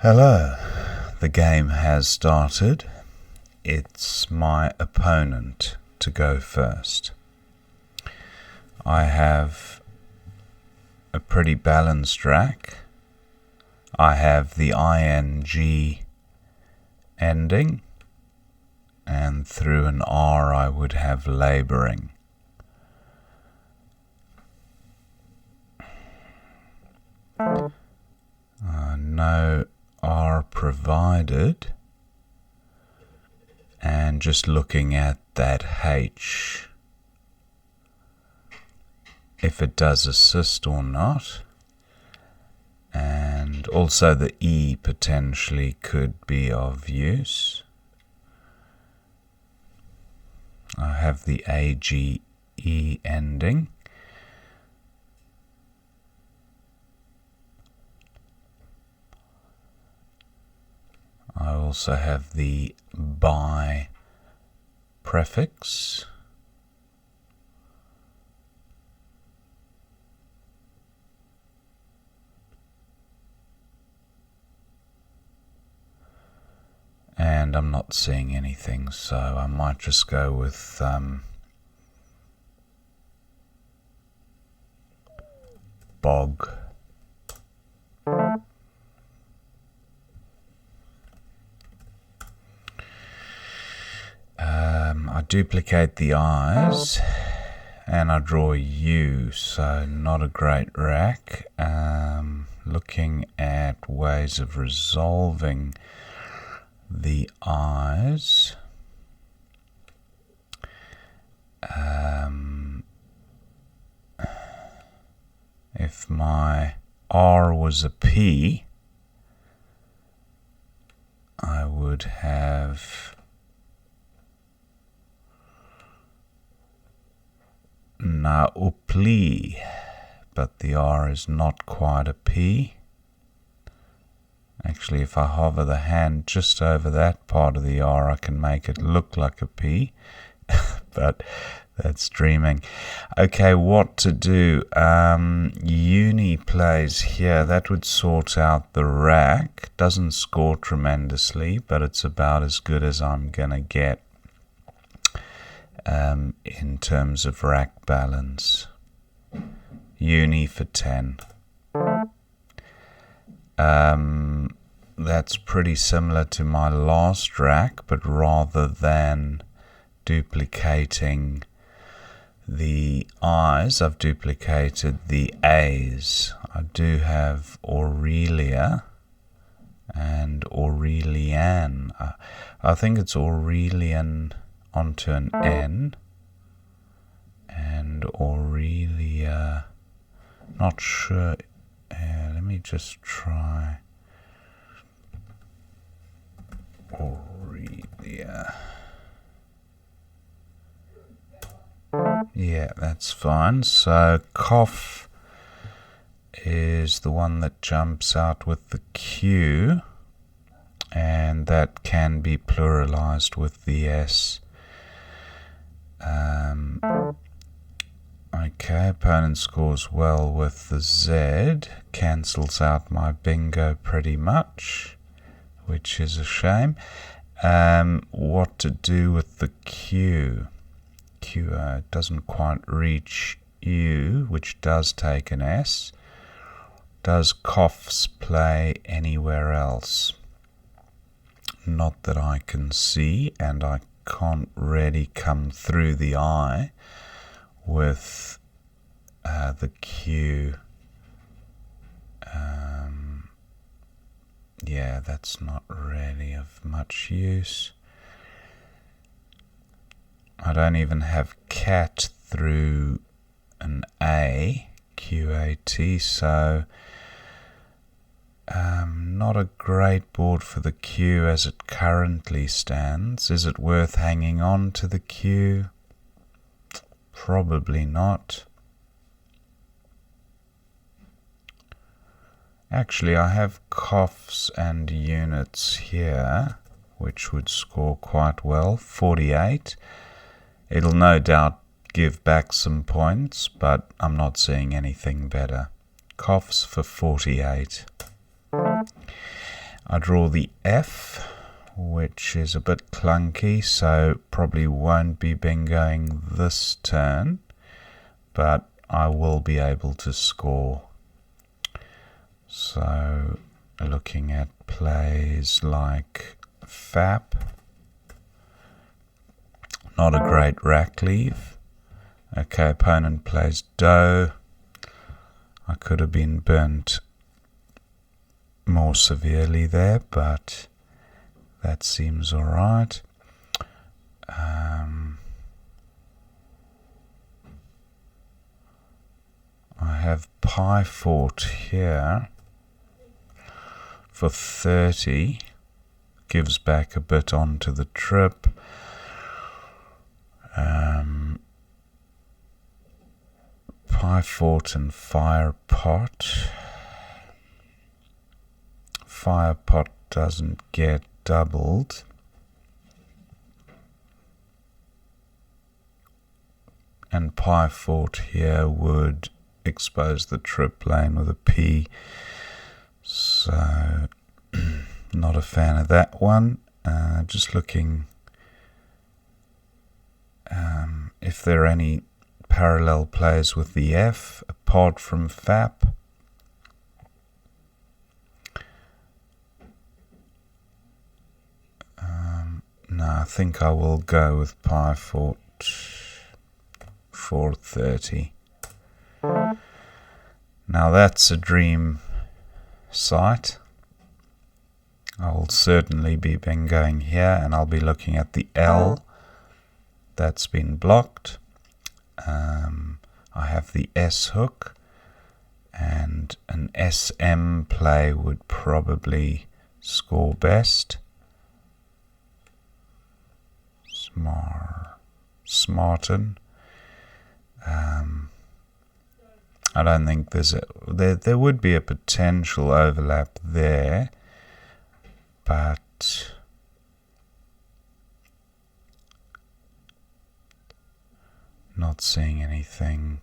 Hello, the game has started. It's my opponent to go first. I have a pretty balanced rack. I have the ing ending, and through an R I would have labouring. No R provided, and just looking at that H, if it does assist or not, and also the E potentially could be of use. I have the AGE ending. I also have the by prefix. And I'm not seeing anything, so I might just go with bog. I duplicate the I's and I draw a U, so not a great rack. Looking at ways of resolving the I's. If my R was a P, I would have na.50, but the R is not quite a P. Actually, if I hover the hand just over that part of the R, I can make it look like a P, but that's dreaming. Okay, what to do? Uni plays here. That would sort out the rack. Doesn't score tremendously, but it's about as good as I'm gonna get in terms of rack balance. Uni for 10. That's pretty similar to my last rack, but rather than duplicating the I's, I've duplicated the A's. I do have Aurelia and Aurelian. I think it's Aurelian onto an N, and Aurelia, not sure. Let me just try Aurelia. Yeah, that's fine. So cough is the one that jumps out with the Q, and that can be pluralized with the S. Okay, opponent scores well with the Z, cancels out my bingo pretty much, which is a shame. What to do with the Q? Q doesn't quite reach U, which does take an S. Does coughs play anywhere else? Not that I can see, and I can't really come through the I with the Q. Yeah, that's not really of much use. I don't even have cat through an A, QAT, so not a great board for the Q as it currently stands. Is it worth hanging on to the Q? Probably not. Actually, I have coughs and units here, which would score quite well. 48. It'll no doubt give back some points, but I'm not seeing anything better. Coughs for 48. I draw the F, which is a bit clunky, so probably won't be bingoing this turn, but I will be able to score. So looking at plays like Fap, not a great rack leave. Okay, opponent plays Do. I could have been burnt more severely there, but that seems alright. I have Pie Fort here for 30. Gives back a bit onto the trip. Pie Fort and Fire Pot. Fire Pot doesn't get doubled. And Pie Fort here would expose the trip lane with a P. So, not a fan of that one. Just looking if there are any parallel plays with the F apart from Fap. No, I think I will go with Pie Fort 430. Now that's a dream site. I'll certainly be bingoing here, and I'll be looking at the L. That's been blocked. I have the S hook, and an SM play would probably score best. Smarten. I don't think there would be a potential overlap there, but not seeing anything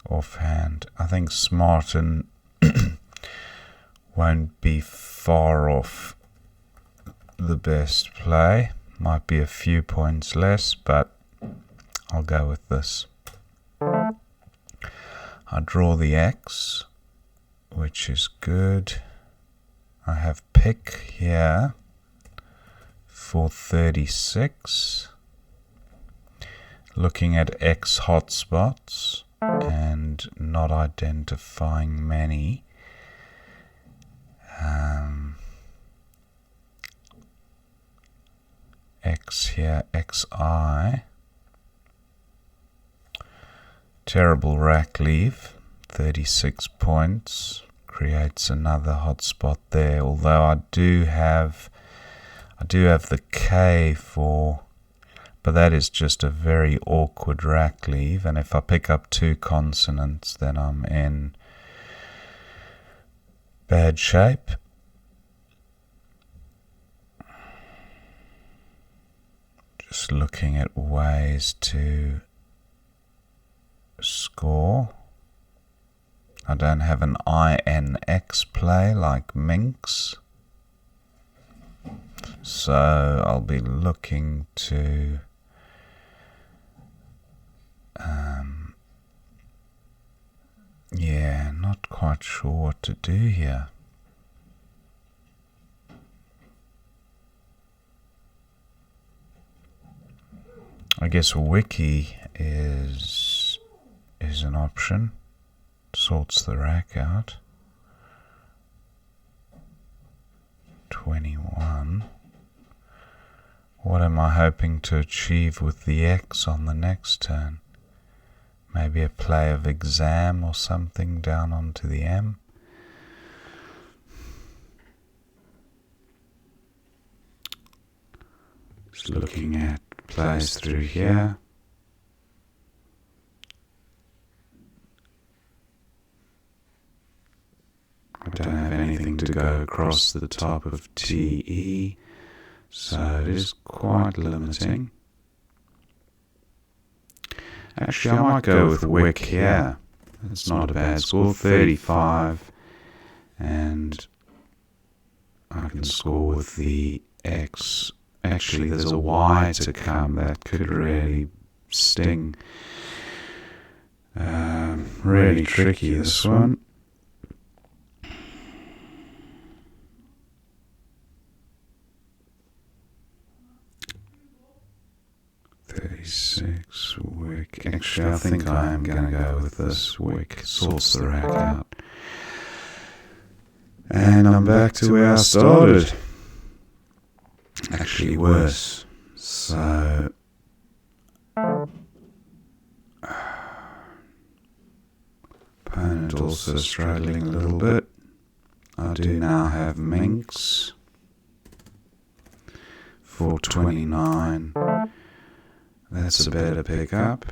offhand. I think Smarten won't be far off the best play. Might be a few points less, but I'll go with this. I draw the X, which is good. I have pick here for 36. Looking at X hotspots and not identifying many. X here, XI. Terrible rack leave, 36 points. Creates another hotspot there, although I do have the K for, but that is just a very awkward rack leave, and if I pick up two consonants then I'm in bad shape. Just looking at ways to score. I don't have an INX play like Minx, so I'll be looking to not quite sure what to do here. I guess Wiki is an option. Sorts the rack out. 21. What am I hoping to achieve with the X on the next turn? Maybe a play of exam or something down onto the M. Just looking at plays through here. I don't have anything to go across the top of TE, so it is quite limiting. Actually, I might go with Wick here. That's not a bad score, 35, and I can score with the X. Actually, there's a Y to come that could really sting. Really tricky, this one. $36 wick. Actually, I think I am going to go with this wick. Sorts the rack out. And I'm back to where I started. Actually worse. So opponent also struggling a little bit. I do now have minks. 429. That's a better pickup.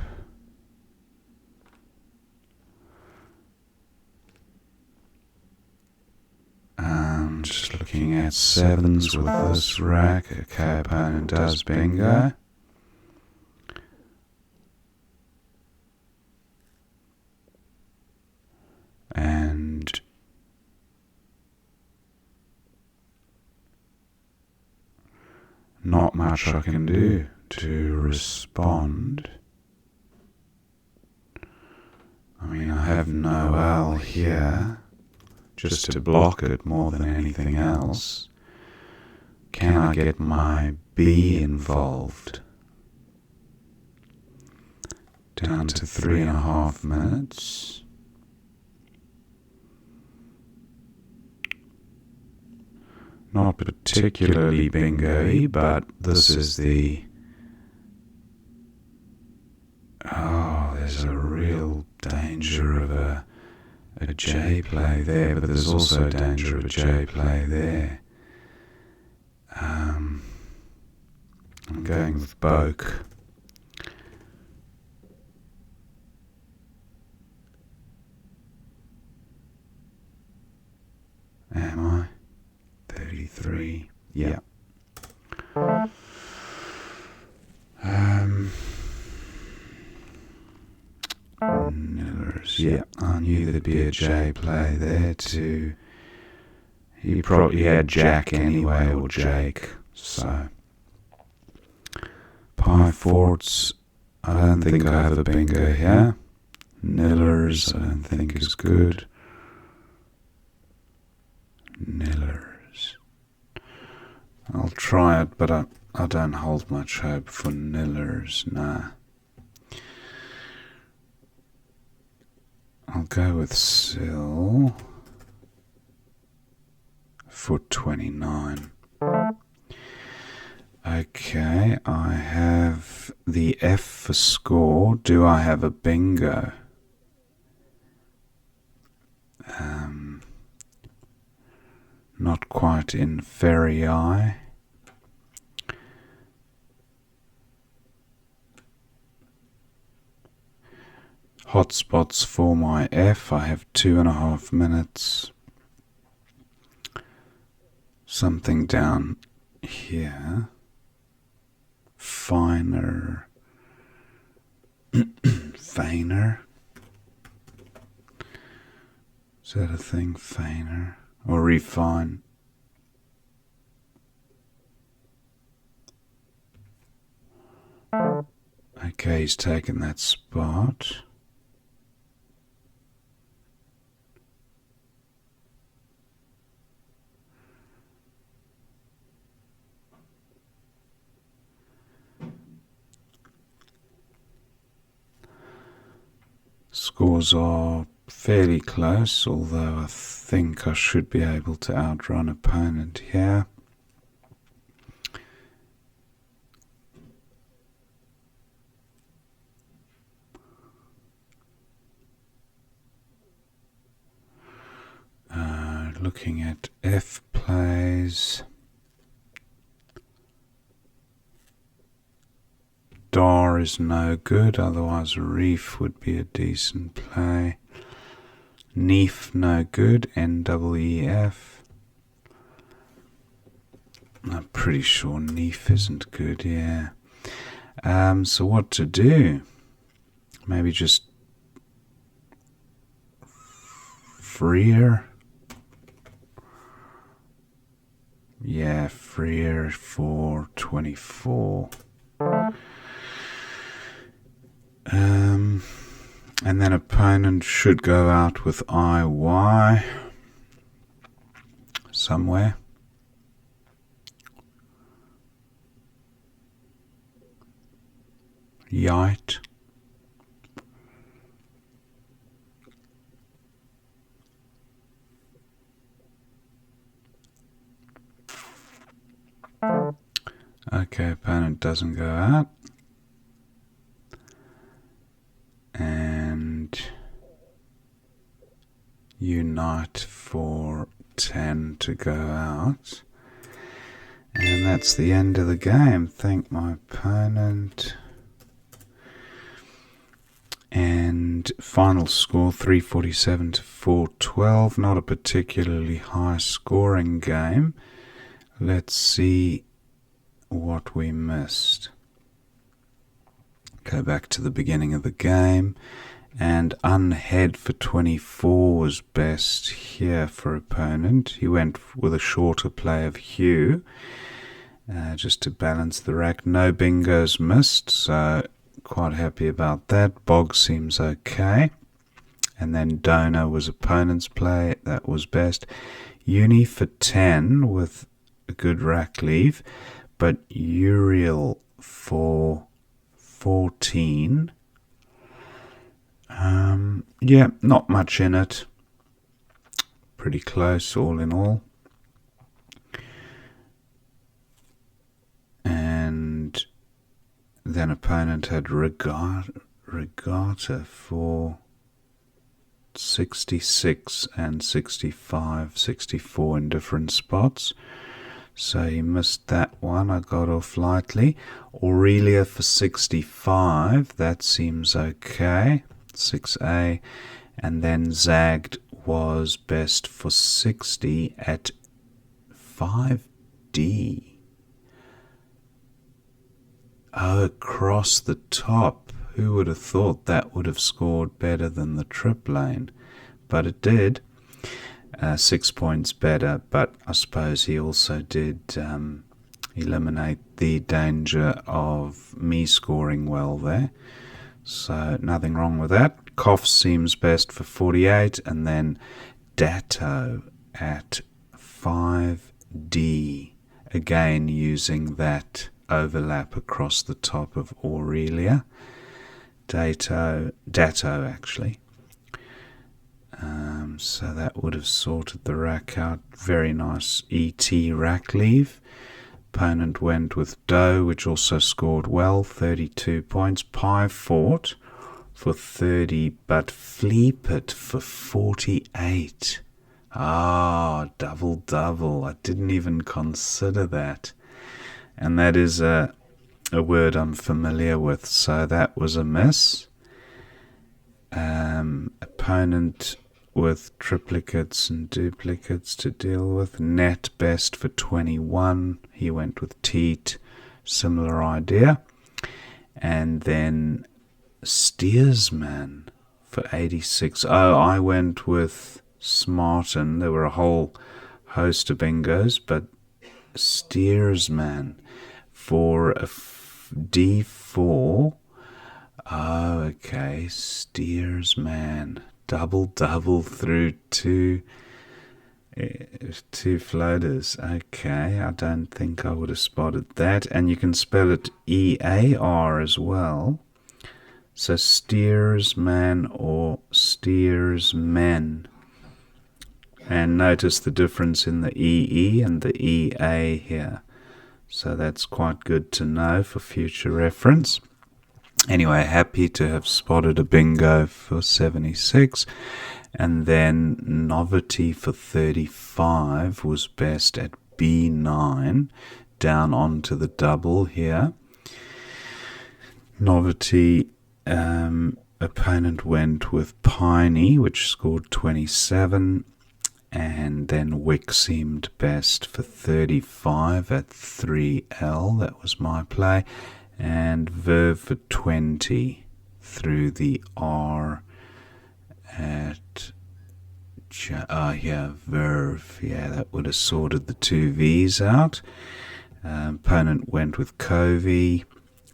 Just looking at sevens with this rack. Okay, opponent does bingo. And not much I can do to respond. I mean, I have no L here, just to block it more than anything else. Can I get my B involved? Down to 3.5 minutes. Not particularly bingo-y, but this is the... Oh, there's a real danger of a J play there, but there's also a danger of a J play there. I'm going with Boke. Am I? 33. Yeah. Nillers. Yeah, I knew there'd be a J play there too. He probably had Jack anyway, or Jake. So Pie Forts. I don't think I have a bingo here. Nillers, I don't think is good. Nillers. I'll try it, but I don't hold much hope for Nillers, nah. I'll go with Sill for 29. Okay, I have the F for score. Do I have a bingo? Not quite in very eye. Hotspots for my F. I have 2.5 minutes. Something down here. Finer. Feiner. Is that a thing? Feiner. Or refine. Okay, he's taken that spot. Scores are fairly close, although I think I should be able to outrun opponent here. Looking at F plays. Dar is no good, otherwise Reef would be a decent play. Neef no good, N-E-E-F. I'm pretty sure Neef isn't good, yeah. So what to do? Maybe just freer. Yeah, Freer for 24. And then opponent should go out with IY somewhere. Yite. Okay, opponent doesn't go out. And Unite for 10 to go out. And that's the end of the game. Thank my opponent. And final score 347 to 412. Not a particularly high scoring game. Let's see what we missed. Go back to the beginning of the game. And unhead for 24 was best here for opponent. He went with a shorter play of Hugh, just to balance the rack. No bingos missed, so quite happy about that. Bog seems okay. And then Donor was opponent's play. That was best. Uni for 10 with a good rack leave. But Uriel for 14. Yeah, not much in it. Pretty close all in all. And then opponent had Regatta for 66 and 65, 64 in different spots. So he missed that one. I got off lightly. Aurelia for 65. That seems okay. 6A. And then Zagged was best for 60 at 5D. Oh, across the top. Who would have thought that would have scored better than the trip lane? But it did. 6 points better, but I suppose he also did eliminate the danger of me scoring well there. So nothing wrong with that. Cough seems best for 48, and then Datto at 5D. Again using that overlap across the top of Aurelia. Datto actually. So that would have sorted the rack out. Very nice ET rack leave. Opponent went with Doe, which also scored well, 32 points. Pie fought for 30, but Fleepit for 48. Double. I didn't even consider that. And that is a word I'm familiar with, so that was a miss. Opponent with triplicates and duplicates to deal with. Net best for 21. He went with Teat. Similar idea. And then Steersman for 86. I went with Smarten. There were a whole host of bingos, but Steersman for a D4. Oh, okay. Steersman. Double through two floaters. Okay, I don't think I would have spotted that. And you can spell it E-A-R as well. So Steersman or Steersmen. And notice the difference in the EE and the EA here. So that's quite good to know for future reference. Anyway, happy to have spotted a bingo for 76. And then Novelty for 35 was best at B9, down onto the double here. Novelty, opponent went with Piney, which scored 27. And then Wick seemed best for 35 at 3L. That was my play. And Verve for 20 through the R at yeah, verve. Yeah, that would have sorted the two V's out. Opponent went with Covey,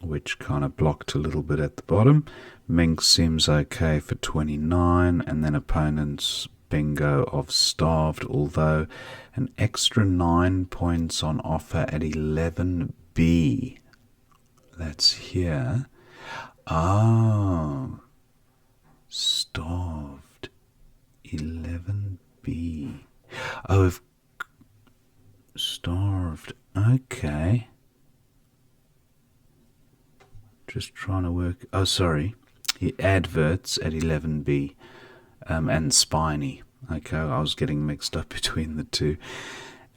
which kind of blocked a little bit at the bottom. Mink seems okay for 29, and then opponent's bingo of starved, although an extra 9 points on offer at 11B. That's here. Oh, starved. 11B. Oh, starved. Okay. Just trying to work. Oh, sorry. He adverts at 11B and spiny. Okay, I was getting mixed up between the two.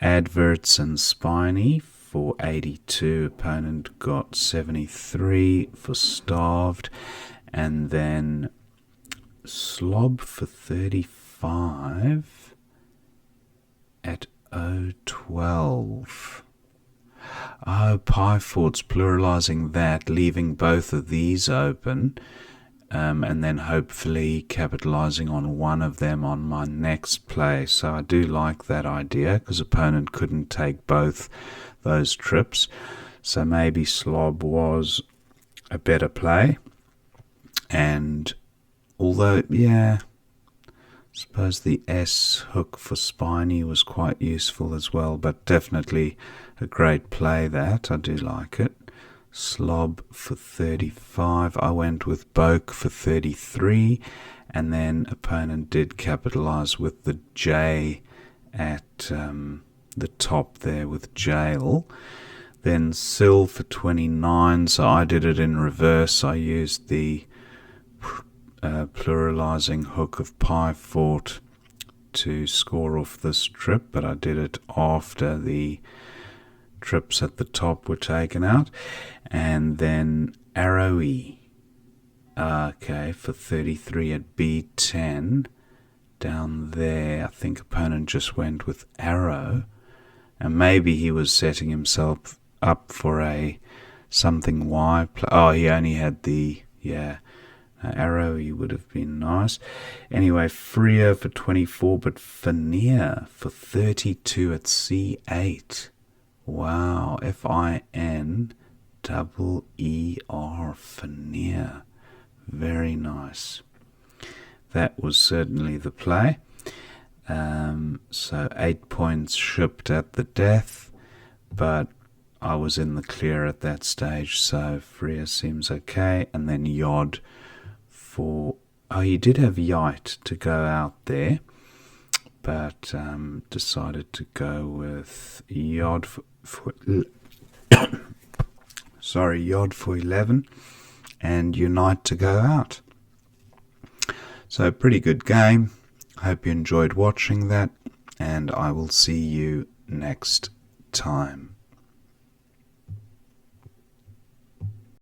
Adverts and spiny for 82. Opponent got 73 for starved. And then slob for 35 at 012. Oh, Piefort's pluralizing that, leaving both of these open, and then hopefully capitalizing on one of them on my next play. So I do like that idea, because opponent couldn't take both those trips. So maybe slob was a better play. And although, yeah, I suppose the S hook for spiny was quite useful as well, but definitely a great play that. I do like it. Slob for 35. I went with Boke for 33, and then opponent did capitalize with the J at the top there with jail. Then Sill for 29, so I did it in reverse. I used the pluralizing hook of Piefort to score off this trip, but I did it after the trips at the top were taken out. And then Arrowy, okay, for 33 at B10 down there. I think opponent just went with arrow, and maybe he was setting himself up for a something Y play. Oh, he only had the, yeah, arrow. He would have been nice. Anyway, Freer for 24, but Finier for 32 at C8. Wow, F-I-N-E-E-R, Finier. Very nice. That was certainly the play. So 8 points shipped at the death, but I was in the clear at that stage, so Freer seems okay. And then Yod for, oh, he did have Yite to go out there, but decided to go with Yod for Yod for 11 and Unite to go out. So pretty good game. Hope you enjoyed watching that, and I will see you next time.